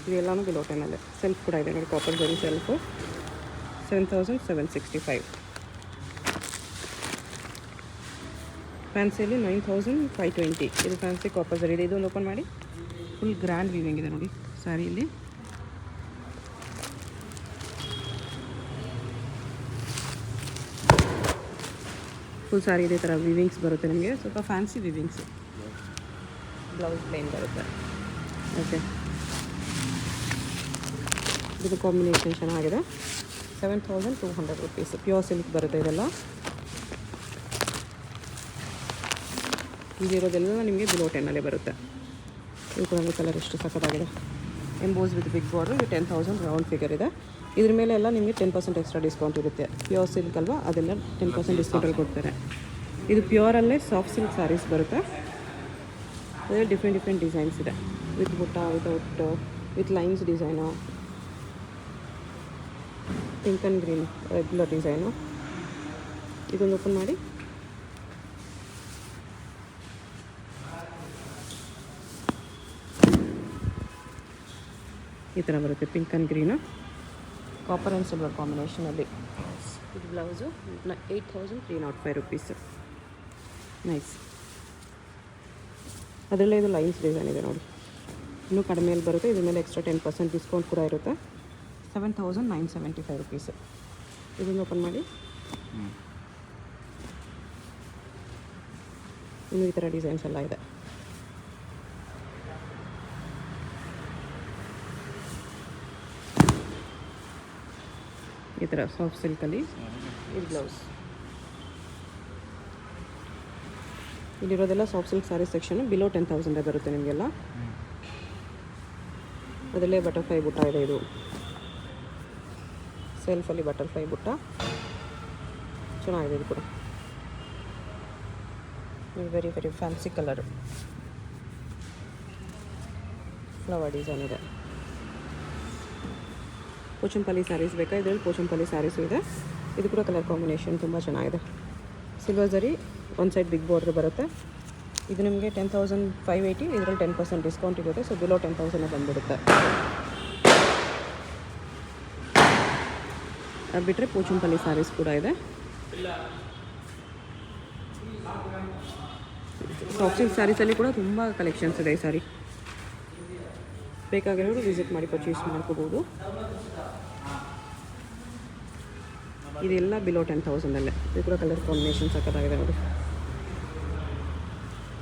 [SPEAKER 1] ಇವೆಲ್ಲನೂ ಬಿಲೋ 10ಅಲ್ಲೇ. ಸೆಲ್ಫ್ ಕೂಡ ಇದೆ ನೋಡಿ, ಕಾಪರ್ ಜರಿ ಸೆಲ್ಫು. 7765. ಫ್ಯಾನ್ಸಿಯಲ್ಲಿ 9520. ಇದು ಫ್ಯಾನ್ಸಿ ಕಾಪರ್ ಜರಿ ಇದೆ. ಇದೊಂದು ಓಪನ್ ಮಾಡಿ. ಫುಲ್ ಗ್ರ್ಯಾಂಡ್ ವೀವಿಂಗ್ ಇದೆ ನೋಡಿ ಸ್ಯಾರಿಯಲ್ಲಿ. ಫುಲ್ ಸ್ಯಾರಿ ಇದೆ, ಈ ಥರ ವೀವಿಂಗ್ಸ್ ಬರುತ್ತೆ ನಿಮಗೆ. ಸ್ವಲ್ಪ ಫ್ಯಾನ್ಸಿ ವೀವಿಂಗ್ಸು. ಬ್ಲೌಸ್ ಪ್ಲೇನ್ ಬರುತ್ತೆ. ಓಕೆ, ಇದು ಕಾಂಬಿನೇಷನ್ ಚೆನ್ನಾಗಿದೆ. 7200 ರುಪೀಸ್. ಪ್ಯೂರ್ ಸಿಲ್ಕ್ ಬರುತ್ತೆ ಇದೆಲ್ಲ. ಇದಿರೋದೆಲ್ಲ ನಿಮಗೆ ಬಿಲೋ 10ಅಲ್ಲೇ ಬರುತ್ತೆ. ಇದು ಕೂಡ ಕಲರ್ ಎಷ್ಟು ಸಖತ್ತಾಗಿದೆ. Emboss with big border. ಇದು 10,000 ರೌಂಡ್ ಫಿಗರ್ ಇದೆ. ಇದ್ರ ಮೇಲೆ ಎಲ್ಲ ನಿಮಗೆ 10% ಎಕ್ಸ್ಟ್ರಾ ಡಿಸ್ಕೌಂಟ್ ಇರುತ್ತೆ. ಪ್ಯೂರ್ ಸಿಲ್ಕ್ ಅಲ್ವಾ, ಅದೆಲ್ಲ 10% ಡಿಸ್ಕೌಂಟಲ್ಲಿ ಕೊಡ್ತಾರೆ. ಇದು ಪ್ಯೂರಲ್ಲೇ ಸಾಫ್ಟ್ ಸಿಲ್ಕ್ ಸ್ಯಾರೀಸ್ ಬರುತ್ತೆ. ಅದರಲ್ಲಿ ಡಿಫ್ರೆಂಟ್ ಡಿಸೈನ್ಸ್ ಇದೆ. With butta, without, with lines design, pink and green regular design. ಇದೊಂದು ಓಪನ್ ಮಾಡಿ. ಈ ಥರ ಬರುತ್ತೆ, pink and green, copper and silver ಕಾಂಬಿನೇಷನಲ್ಲಿ. ಇದು ಬ್ಲೌಸು 8305 ರುಪೀಸು. ನೈಸ್. ಅದರಲ್ಲೇ ಇದು ಲೈನ್ಸ್ ಡಿಸೈನ್ ಇದೆ ನೋಡಿ. ಇನ್ನೂ ಕಡಿಮೆಯಲ್ಲಿ ಬರುತ್ತೆ. ಇದ್ರ ಮೇಲೆ ಎಕ್ಸ್ಟ್ರಾ 10% ಡಿಸ್ಕೌಂಟ್ ಕೂಡ ಇರುತ್ತೆ. 7,975 ರುಪೀಸ್. ಇದನ್ನು ಓಪನ್ ಮಾಡಿ. ಇನ್ನು ಈ ಥರ ಡಿಸೈನ್ಸ್ ಎಲ್ಲ ಇದೆ. ಈ ಥರ ಸಾಫ್ಟ್ ಸಿಲ್ಕಲ್ಲಿ ಇದು ಬ್ಲೌಸ್. ಇಲ್ಲಿರೋದೆಲ್ಲ soft silk sari section. Below 10,000 ಬರುತ್ತೆ ನಿಮಗೆಲ್ಲ. ಅದರಲ್ಲೇ ಬಟರ್ಫ್ಲೈ ಬುಟ್ಟ ಇದೆ. ಇದು ಸೆಲ್ಫಲ್ಲಿ ಬಟರ್ಫ್ಲೈ ಬುಟ್ಟ ಚೆನ್ನಾಗಿದೆ. ಇದು ಕೂಡ very very fancy colour. Flower design ಇದೆ. ಪೋಚಂಪಲ್ಲಿ ಸ್ಯಾರೀಸ್ ಬೇಕಾ? ಇದರಲ್ಲಿ ಪೋಚಂಪಲ್ಲಿ ಸ್ಯಾರೀಸು ಇದೆ. ಇದು ಕೂಡ ಕಲರ್ ಕಾಂಬಿನೇಷನ್ ತುಂಬ ಚೆನ್ನಾಗಿದೆ. ಸಿಲ್ವರ್ ಜರಿ, ಒಂದು ಸೈಡ್ ಬಿಗ್ ಬಾರ್ಡರ್ ಬರುತ್ತೆ. ಇದು ನಿಮಗೆ 10,580. ಇದರಲ್ಲಿ 10% ಡಿಸ್ಕೌಂಟ್ ಇರುತ್ತೆ. ಸೊ ಬಿಲೋ 10,000 ಬಂದುಬಿಡುತ್ತೆ. ಅದು ಬಿಟ್ಟರೆ ಪೋಚಂಪಲ್ಲಿ ಸ್ಯಾರೀಸ್ ಕೂಡ ಇದೆ. ಸಾಫ್ಟ್ ಸಿಲ್ಕ್ ಸ್ಯಾರೀಸಲ್ಲಿ ಕೂಡ ತುಂಬ ಕಲೆಕ್ಷನ್ಸ್ ಇದೆ. ಈ ಸಾರಿ ಬೇಕಾಗಿರೋರು ವಿಸಿಟ್ ಮಾಡಿ ಪರ್ಚೇಸ್ ಮಾಡ್ಕೋಬೋದು. ಇದೆಲ್ಲ ಬಿಲೋ 10,000 ಇದು ಕೂಡ ಕಲರ್ ಕಾಂಬಿನೇಷನ್ ಸಕ್ಕತ್ತಾಗಿದೆ ನೋಡಿ.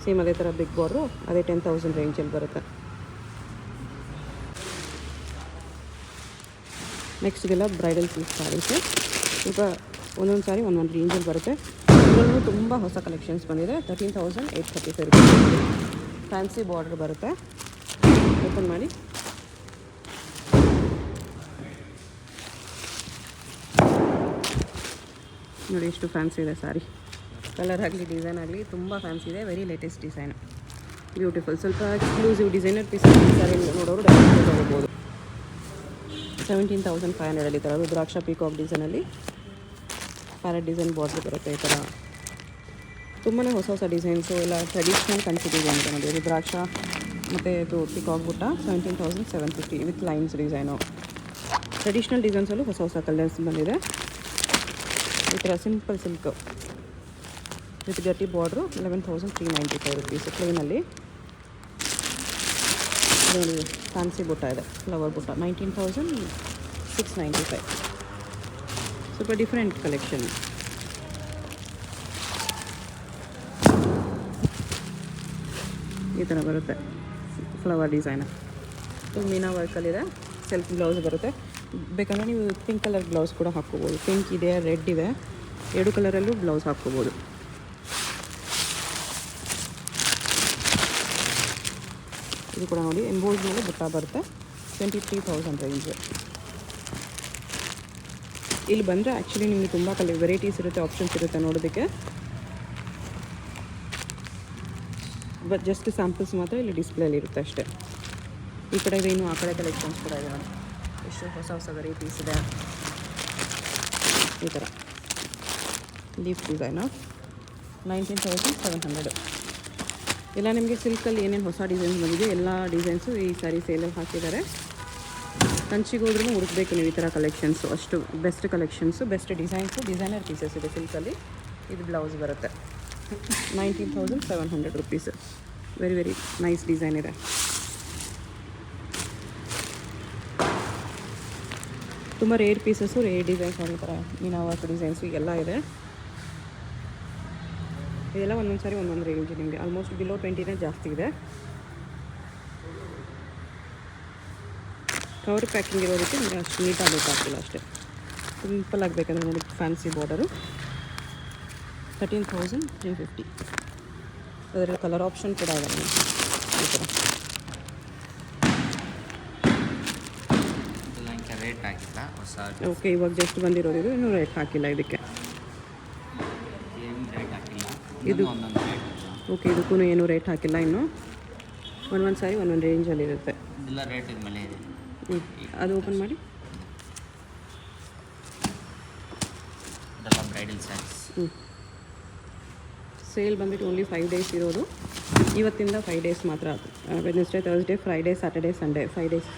[SPEAKER 1] ಸೇಮ್ ಅದೇ ಥರ ಬಿಗ್ ಬಾರ್ಡ್ರು, ಅದೇ 10,000 ರೇಂಜಲ್ಲಿ ಬರುತ್ತೆ. ನೆಕ್ಸ್ಟ್ ಇದೆಲ್ಲ ಬ್ರೈಡಲ್ ಸಿಲ್ಕ್ ಸ್ಯಾರೀಸು. ಈಗ ಒಂದೊಂದು ಸಾರಿ ಒಂದೊಂದು ರೇಂಜಲ್ಲಿ ಬರುತ್ತೆ. ಇದರಲ್ಲೂ ತುಂಬ ಹೊಸ ಕಲೆಕ್ಷನ್ಸ್ ಬಂದಿದೆ. 13,835 ರುಪೀಸ್. ಫ್ಯಾನ್ಸಿ ಬಾರ್ಡ್ರ್ ಬರುತ್ತೆ. ಓಪನ್ ಮಾಡಿ. ನೋಡಿ ಎಷ್ಟು ಫ್ಯಾನ್ಸಿ ಇದೆ ಸಾರಿ. ಕಲರ್ ಆಗಲಿ ಡಿಸೈನ್ ಆಗಲಿ ತುಂಬ ಫ್ಯಾನ್ಸಿ ಇದೆ. Very latest design, beautiful. ಸ್ವಲ್ಪ ಎಕ್ಸ್ಕ್ಲೂಸಿವ್ ಡಿಸೈನರ್ ಪೀಸ್ ಸಾರಿ ನೋಡೋರು ಡೈರೆಕ್ಟ್ ತಗೋಬೋದು. 17,500 ಈ ಥರ ರುದ್ರಾಕ್ಷ ಪೀಕಾಕ್ ಡಿಸೈನಲ್ಲಿ ಪ್ಯಾರೆಟ್ ಡಿಸೈನ್ ಬಾರ್ಡ್ರ್ ಬರುತ್ತೆ. ಈ ಥರ ತುಂಬಾ ಹೊಸ ಹೊಸ ಡಿಸೈನ್ಸು ಎಲ್ಲ ಟ್ರೆಡಿಷ್ನಲ್ ಕನ್ಸಿಡಿದೆ ಅಂತ ನೋಡಿ. ರುದ್ರಾಕ್ಷ ಮತ್ತು ಇದು ಪೀಕಾಕ್ ಬುಟ್ಟ 17,750 ವಿತ್ ಲೈನ್ಸ್ ಡಿಸೈನು. ಟ್ರೆಡಿಷ್ನಲ್ ಡಿಸೈನ್ಸಲ್ಲೂ ಹೊಸ ಹೊಸ ಕಲರ್ಸ್ ಬಂದಿದೆ. ಈ ಥರ ಸಿಂಪಲ್ ಸಿಲ್ಕ್ ವಿತ್ ಗಟ್ಟಿ ಬಾರ್ಡ್ರು 11,395 ರುಪೀಸ್ ಪ್ಲೇನಲ್ಲಿ. ನೋಡಿ ಫ್ಯಾನ್ಸಿ ಬುಟ್ಟ ಇದೆ, ಫ್ಲವರ್ ಬುಟ್ಟ 19,695. ಸ್ವಲ್ಪ ಡಿಫ್ರೆಂಟ್ ಕಲೆಕ್ಷನ್. ಈ ಥರ ಬರುತ್ತೆ ಫ್ಲವರ್ ಡಿಸೈನ್. ಮೀನಾ ವರ್ಕಲ್ಲಿದೆ. ಸೆಲ್ಫ್ ಬ್ಲೌಸ್ ಬರುತ್ತೆ. ಬೇಕಂದರೆ ನೀವು ಪಿಂಕ್ ಕಲರ್ ಬ್ಲೌಸ್ ಕೂಡ ಹಾಕ್ಕೋಬೋದು. ಪಿಂಕ್ ಇದೆ, ರೆಡ್ ಇದೆ, ಎರಡು ಕಲರಲ್ಲೂ ಬ್ಲೌಸ್ ಹಾಕ್ಕೋಬೋದು. ಇದು ಕೂಡ ನೋಡಿ ಎಂಬೋಸ್ ಮೇಲೆ ಬುಟ್ಟ ಬರುತ್ತೆ. 23,000 ರೇಂಜ್. ಇಲ್ಲಿ ಬಂದರೆ ಆ್ಯಕ್ಚುಲಿ ನಿಮಗೆ ತುಂಬ ವೆರೈಟೀಸ್ ಇರುತ್ತೆ, ಆಪ್ಷನ್ಸ್ ಇರುತ್ತೆ ನೋಡೋದಕ್ಕೆ. ಬಟ್ ಜಸ್ಟ್ ಸ್ಯಾಂಪಲ್ಸ್ ಮಾತ್ರ ಇಲ್ಲಿ ಡಿಸ್ಪ್ಲೇಲಿ ಇರುತ್ತೆ ಅಷ್ಟೇ. ಈ ಕಡೆ ಇದೆ, ಇನ್ನು ಆ ಕಡೆ ಕಲೆಕ್ಷನ್ಸ್ ಕೂಡ ಇದೆ ನೋಡಿ. ಎಷ್ಟು ಹೊಸ ಹೊಸ ವೆರೈಟೀಸ್ ಇದೆ. ಈ ಥರ ಲೀಫ್ ಡಿಸೈನು 19,700. ಎಲ್ಲ ನಿಮಗೆ ಸಿಲ್ಕಲ್ಲಿ ಏನೇನು ಹೊಸ ಡಿಸೈನ್ಸ್ ಬಂದಿದೆ ಎಲ್ಲ ಡಿಸೈನ್ಸು ಈ ಸಾರಿ ಸೇಲಲ್ಲಿ ಹಾಕಿದ್ದಾರೆ. ಕಂಚಿಗೆ ಹೋದ್ರೂ ಹುಡುಕಬೇಕು ನೀವು ಈ ಥರ ಕಲೆಕ್ಷನ್ಸು. ಅಷ್ಟು best collections, best designs, designer pieces ಇದೆ ಸಿಲ್ಕಲ್ಲಿ. ಇದು ಬ್ಲೌಸ್ ಬರುತ್ತೆ 19,700 rupees. Very very nice design ಇದೆ. ತುಂಬ ರೇರ್ ಪೀಸಸ್ಸು, ರೇರ್ ಡಿಸೈನ್ಸ್ ಈ ಥರ ಮೀನಾ ವರ್ಕ್ ಡಿಸೈನ್ಸು ಎಲ್ಲ ಇದೆ. ಇದೆಲ್ಲ ಒಂದೊಂದು ಸಾರಿ ಒಂದೊಂದು ರೇಂಜ್ ನಿಮಗೆ. ಆಲ್ಮೋಸ್ಟ್ ಬಿಲೋ 20 ಜಾಸ್ತಿ ಇದೆ. ಕವರ್ ಪ್ಯಾಕಿಂಗ್ ಇರೋದಕ್ಕೆ ನಿಮಗೆ ಅಷ್ಟು ನೀಟಾಗಿ ಬೇಕಾಗ್ತಿಲ್ಲ ಅಷ್ಟೇ. ಸಿಂಪಲ್ ಆಗಬೇಕಂದ್ರೆ ನೋಡಿ ಫ್ಯಾನ್ಸಿ ಬಾರ್ಡರು 13,350. ಅದರ ಕಲರ್ ಆಪ್ಷನ್ ಕೂಡ ಇದೆ ಈ ಥರ.
[SPEAKER 2] ರೇಟ್ ಆಗಿಲ್ಲ ಹೊಸ.
[SPEAKER 1] ಓಕೆ, ಇವಾಗ ಜಸ್ಟ್ ಬಂದಿರೋದು ಇದು. ಇನ್ನೂ ರೇಟ್ ಹಾಕಿಲ್ಲ ಇದಕ್ಕೆ. ಇದು ಓಕೆ, ಇದಕ್ಕೂ ಏನೂ ರೇಟ್ ಹಾಕಿಲ್ಲ ಇನ್ನು. ಒಂದೊಂದು ಸಾರಿ ಒಂದೊಂದು ರೇಂಜಲ್ಲಿರುತ್ತೆ.
[SPEAKER 2] ಎಲ್ಲ ರೇಟ್ ಇದ್ಮೇಲೆ ಇದೆ.
[SPEAKER 1] ಅದು ಓಪನ್ ಮಾಡಿ.
[SPEAKER 2] ಇದೆಲ್ಲ ಬ್ರೈಡಲ್ ಸ್ಯಾರೀಸ್.
[SPEAKER 1] ಸೇಲ್ ಬಂದುಬಿಟ್ಟು ಓನ್ಲಿ 5 ಡೇಸ್ ಇರೋದು. ಇವತ್ತಿಂದ 5 ಡೇಸ್ ಮಾತ್ರ. Wednesday, Thursday, Friday, Saturday, Sunday 5 days.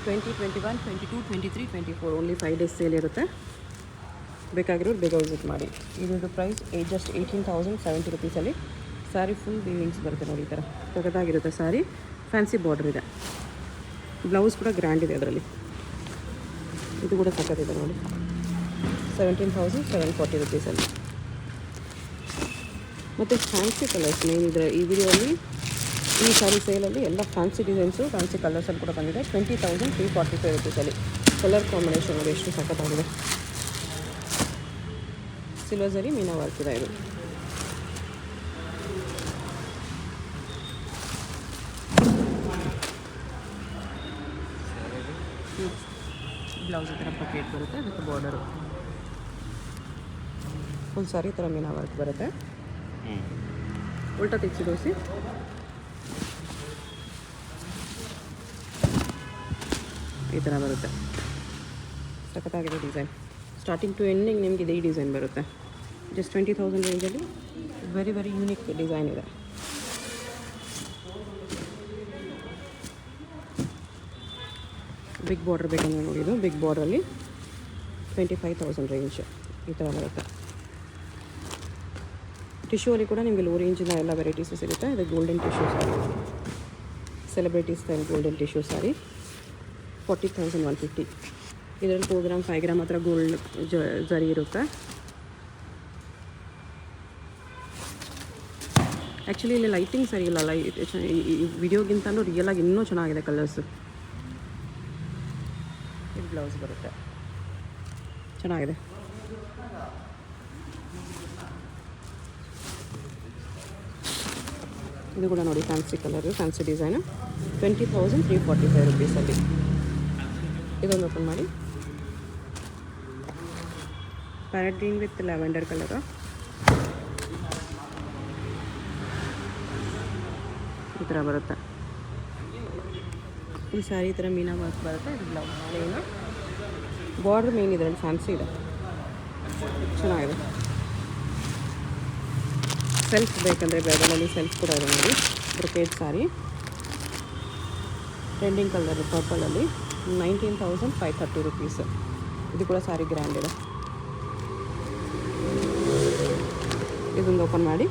[SPEAKER 1] 20, 21, 22, 23, 24 only 5 days sale ಇರುತ್ತೆ. ಬೇಕಾಗಿರೋರು ಬೇಗ ವಿಸಿಟ್ ಮಾಡಿ. ಇದ್ರದ್ದು ಪ್ರೈಸ್ ಜಸ್ಟ್ 18,070 ರುಪೀಸಲ್ಲಿ. ಸ್ಯಾರಿ ಫುಲ್ ವೀವಿಂಗ್ಸ್ ಬರುತ್ತೆ ನೋಡಿ. ಈ ಥರ ಸಖತ್ತಾಗಿರುತ್ತೆ ಸ್ಯಾರಿ. ಫ್ಯಾನ್ಸಿ ಬಾರ್ಡರ್ ಇದೆ. ಬ್ಲೌಸ್ ಕೂಡ ಗ್ರ್ಯಾಂಡ್ ಇದೆ ಅದರಲ್ಲಿ. ಇದು ಕೂಡ ಸಕ್ಕತ್ತಿದೆ ನೋಡಿ, 17,740 ರುಪೀಸಲ್ಲಿ. ಮತ್ತು ಫ್ಯಾನ್ಸಿ ಕಲರ್ಸ್ ಮೇನ್ ಇದರ ಈ ವಿಡಿಯೋಲ್ಲಿ ಈ ಸಾರಿ ಸೇಲಲ್ಲಿ ಎಲ್ಲ ಫ್ಯಾನ್ಸಿ ಡಿಸೈನ್ಸು ಫ್ಯಾನ್ಸಿ ಕಲರ್ಸಲ್ಲಿ ಕೂಡ ಬಂದಿದೆ. 20,345 ರುಪೀಸಲ್ಲಿ. ಕಲರ್ ಕಾಂಬಿನೇಷನ್ ನೋಡಿ ಎಷ್ಟು ಸಖತ್ತಾಗಿದೆ. ಸಿಲ್ವರ್ ಜರಿ ಮೀನಾ ವರ್ಕ್ ಇದೆ ಇದು. ಬ್ಲೌಸ್ ಈ ಥರ ಪಕೇಟ್ ಬರುತ್ತೆ, ಅದಕ್ಕೆ ಬಾರ್ಡರು. ಫುಲ್ ಸಾರಿ ಈ ಥರ ಮೀನಾ ವರ್ಕ್ ಬರುತ್ತೆ. ಉಲ್ಟಾ ತಿಕ್ಸಿ ದೋಸಿ ಈ ಥರ ಬರುತ್ತೆ. ಸಖತ್ತಾಗಿದೆ ಡಿಸೈನ್. ಸ್ಟಾರ್ಟಿಂಗ್ ಟು ಎಂಡಿಂಗ್ ನಿಮಗೆ ಇದೇ ಡಿಸೈನ್ ಬರುತ್ತೆ. ಜಸ್ಟ್ 20,000 ರೇಂಜಲ್ಲಿ ವೆರಿ ವೆರಿ ಯೂನಿಕ್ ಡಿಸೈನ್ ಇದೆ. ಬಿಗ್ ಬಾರ್ಡರ್ ಬೇಕಂದ್ರೆ ನೋಡಿ, ಇದು ಬಿಗ್ ಬಾರ್ಡ್ರಲ್ಲಿ 25,000 ರೇಂಜ್ ಈ ಥರ ಬರುತ್ತೆ. ಟಿಶ್ಯೂ ಅಲ್ಲಿ ಕೂಡ ನಿಮಗೆ ಲೋ ರೇಂಜಿನ ಎಲ್ಲ ವೆರೈಟೀಸು ಸಿಗುತ್ತೆ. ಇದು ಗೋಲ್ಡನ್ ಟಿಶ್ಯೂ ಸಾರಿ, ಸೆಲೆಬ್ರಿಟಿ ಸ್ಟೈಲ್ ಗೋಲ್ಡನ್ ಟಿಶ್ಯೂ ಸಾರಿ 40,150. ಇದರಲ್ಲಿ 4 ಗ್ರಾಮ್ 5 ಗ್ರಾಮ್ ಹತ್ರ ಗೋಲ್ಡ್ ಜರಿ ಇರುತ್ತೆ. ಆ್ಯಕ್ಚುಲಿ ಇಲ್ಲಿ ಲೈಟಿಂಗ್ ಸರಿ ಇಲ್ಲ, ಈ ವಿಡಿಯೋಗಿಂತಲೂ ರಿಯಲಾಗಿ ಇನ್ನೂ ಚೆನ್ನಾಗಿದೆ ಕಲರ್ಸು. ಇದು ಬ್ಲೌಸ್ ಬರುತ್ತೆ, ಚೆನ್ನಾಗಿದೆ. ಇದು ಕೂಡ ನೋಡಿ ಫ್ಯಾನ್ಸಿ ಕಲರು, ಫ್ಯಾನ್ಸಿ ಡಿಸೈನು 20,345 ರುಪೀಸಲ್ಲಿ. ಇದೊಂದು ಓಪನ್ ಮಾಡಿ. Parrot green with lavender colour. ಈ ಥರ ಬರುತ್ತೆ. ಈ ಸ್ಯಾರಿ ಈ ಥರ ಮೀನಾ ವರ್ಕ್ ಬರುತ್ತೆ. ಇದು ಬ್ಲೌಸ್ ಪ್ಲೇನು, ಬಾರ್ಡ್ರ್ ಮೇನ್ ಇದರಲ್ಲಿ ಫ್ಯಾನ್ಸಿ ಇದೆ, ಚೆನ್ನಾಗಿದೆ. ಸೆಲ್ಫ್ ಬೇಕಂದರೆ ಬ್ರೈಡಲಲ್ಲಿ ಸೆಲ್ಫ್ ಕೂಡ ಇದೆ ನೋಡಿ. ಬ್ರೊಕೇಡ್ ಸಾರಿ ಟ್ರೆಂಡಿಂಗ್ ಕಲರ್ ಪರ್ಪಲಲ್ಲಿ 19,530 ರುಪೀಸ್. ಇದು ಕೂಡ ಸಾರಿ ಗ್ರ್ಯಾಂಡ್ ಇದೆ. ಇದೊಂದು ಓಪನ್ ಮಾಡಿ.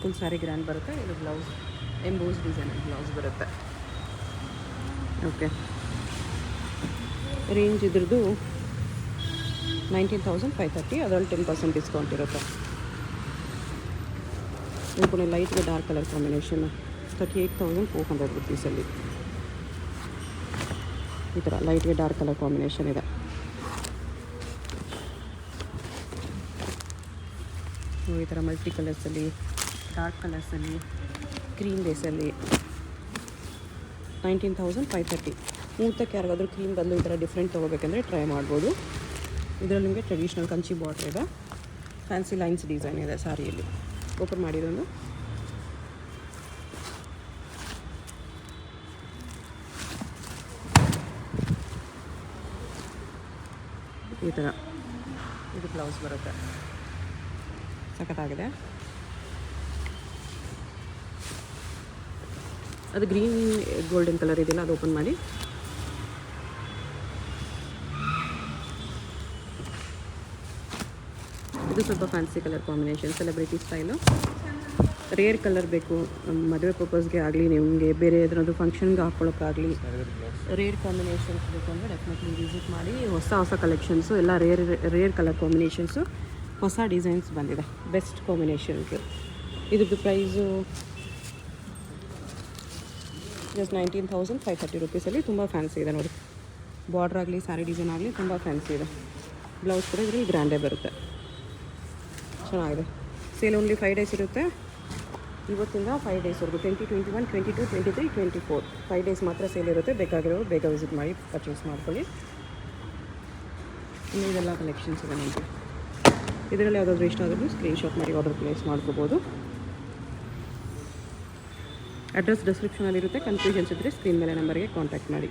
[SPEAKER 1] ಫುಲ್ ಸಾರಿ ಗ್ರ್ಯಾಂಡ್ ಬರುತ್ತೆ. ಇದು ಬ್ಲೌಸ್ ಎಂಬೋಸ್ ಡಿಸೈನ್ ಬ್ಲೌಸ್ ಬರುತ್ತೆ. ಓಕೆ, ರೇಂಜ್ ಇದ್ರದ್ದು 19,530. ಅದರಲ್ಲಿ 10% ಡಿಸ್ಕೌಂಟ್ ಇರುತ್ತೆ. ಇದು ಕೂಡ ಲೈಟ್ಗೆ ಡಾರ್ಕ್ ಕಲರ್ ಕಾಂಬಿನೇಷನ್ 38,400 ರುಪೀಸಲ್ಲಿ. ಈ ಥರ ಲೈಟ್ಗೆ ಡಾರ್ಕ್ ಕಲರ್ ಕಾಂಬಿನೇಷನ್ ಇದೆ. ಈ ಥರ ಮಲ್ಟಿ ಕಲರ್ಸಲ್ಲಿ, ಡಾರ್ಕ್ ಕಲರ್ಸಲ್ಲಿ, ಕ್ರೀಮ್ ಬೇಸಲ್ಲಿ 19,530. ಮೂರ್ತಕ್ಕೆ ಯಾರಿಗಾದ್ರೂ ಕ್ರೀಮ್ ಬದಲು ಈ ಥರ ಡಿಫ್ರೆಂಟ್ ತೊಗೋಬೇಕಂದ್ರೆ ಟ್ರೈ ಮಾಡ್ಬೋದು. ಇದರಲ್ಲಿ ನಿಮಗೆ ಟ್ರೆಡಿಷ್ನಲ್ ಕಂಚಿ ಬಾರ್ಡರ್ ಇದೆ, ಫ್ಯಾನ್ಸಿ ಲೈನ್ಸ್ ಡಿಸೈನ್ ಇದೆ ಸಾರಿಯಲ್ಲಿ. ಓಪನ್ ಮಾಡಿರೋದು ಈ ಥರ. ಇದು ಬ್ಲೌಸ್ ಬರುತ್ತೆ, ಸಖತ್ತಾಗಿದೆ. ಅದು ಗ್ರೀನ್ ಗೋಲ್ಡನ್ ಕಲರ್ ಇದೆಯಲ್ಲ, ಅದು ಓಪನ್ ಮಾಡಿ. ಇದು ಸ್ವಲ್ಪ fancy colour combination, celebrity style. Rare colour ಬೇಕು ಮದುವೆ ಪರ್ಪಸ್ಗೆ ಆಗಲಿ, ನಿಮಗೆ ಬೇರೆ ಏನಾದರೂ ಫಂಕ್ಷನ್ಗೆ ಹಾಕ್ಕೊಳ್ಳೋಕ್ಕಾಗಲಿ, ರೇರ್ ಕಾಂಬಿನೇಷನ್ಸ್ ಬೇಕು ಅಂದರೆ ಡೆಫಿನೆಟ್ಲಿ ವಿಸಿಟ್ ಮಾಡಿ. ಹೊಸ ಹೊಸ ಕಲೆಕ್ಷನ್ಸು ಎಲ್ಲ ರೇರ್ ಕಲರ್ ಕಾಂಬಿನೇಷನ್ಸು, ಹೊಸ ಡಿಸೈನ್ಸ್ ಬಂದಿದೆ, ಬೆಸ್ಟ್ ಕಾಂಬಿನೇಷನ್ಸ್. ಇದ್ರದ್ದು ಪ್ರೈಸು ಜಸ್ಟ್ 19,530 ರುಪೀಸಲ್ಲಿ. ತುಂಬ ಫ್ಯಾನ್ಸಿ ಇದೆ ನೋಡಿ, ಬಾರ್ಡ್ರ್ ಆಗಲಿ ಸ್ಯಾರಿ ಡಿಸೈನ್ ಆಗಲಿ ತುಂಬ ಫ್ಯಾನ್ಸಿ ಇದೆ. ಬ್ಲೌಸ್ ಕೂಡ ಇದರಲ್ಲಿ ಗ್ರ್ಯಾಂಡೇ ಬರುತ್ತೆ, ಚೆನ್ನಾಗಿದೆ. ಸೇಲ್ ಓನ್ಲಿ 5 ಡೇಸ್ ಇರುತ್ತೆ. ಇವತ್ತಿಂದ 5 ಡೇಸ್ವರೆಗೂ 20, 21, 22, 23, 24 5 ಡೇಸ್ ಮಾತ್ರ ಸೇಲ್ ಇರುತ್ತೆ. ಬೇಕಾಗಿರೋರು ಬೇಗ ವಿಸಿಟ್ ಮಾಡಿ ಪರ್ಚೇಸ್ ಮಾಡ್ಕೊಳ್ಳಿ. ಇನ್ನು ಇದೆಲ್ಲ ಕಲೆಕ್ಷನ್ಸ್ ಇದೆ ನಿಮಗೆ. ಇದರಲ್ಲಿ ಯಾವುದಾದ್ರೂ ಇಷ್ಟ ಆದರೂ ಸ್ಕ್ರೀನ್ಶಾಟ್ ಮಾಡಿ ಆರ್ಡರ್ ಪ್ಲೇಸ್ ಮಾಡ್ಕೋಬೋದು. ಅಡ್ರೆಸ್ ಡಿಸ್ಕ್ರಿಪ್ಷನಲ್ಲಿರುತ್ತೆ. ಕನ್ಫ್ಯೂಷನ್ಸ್ ಇದ್ದರೆ ಸ್ಕ್ರೀನ್ ಮೇಲೆ ನಂಬರ್ಗೆ ಕಾಂಟ್ಯಾಕ್ಟ್ ಮಾಡಿ.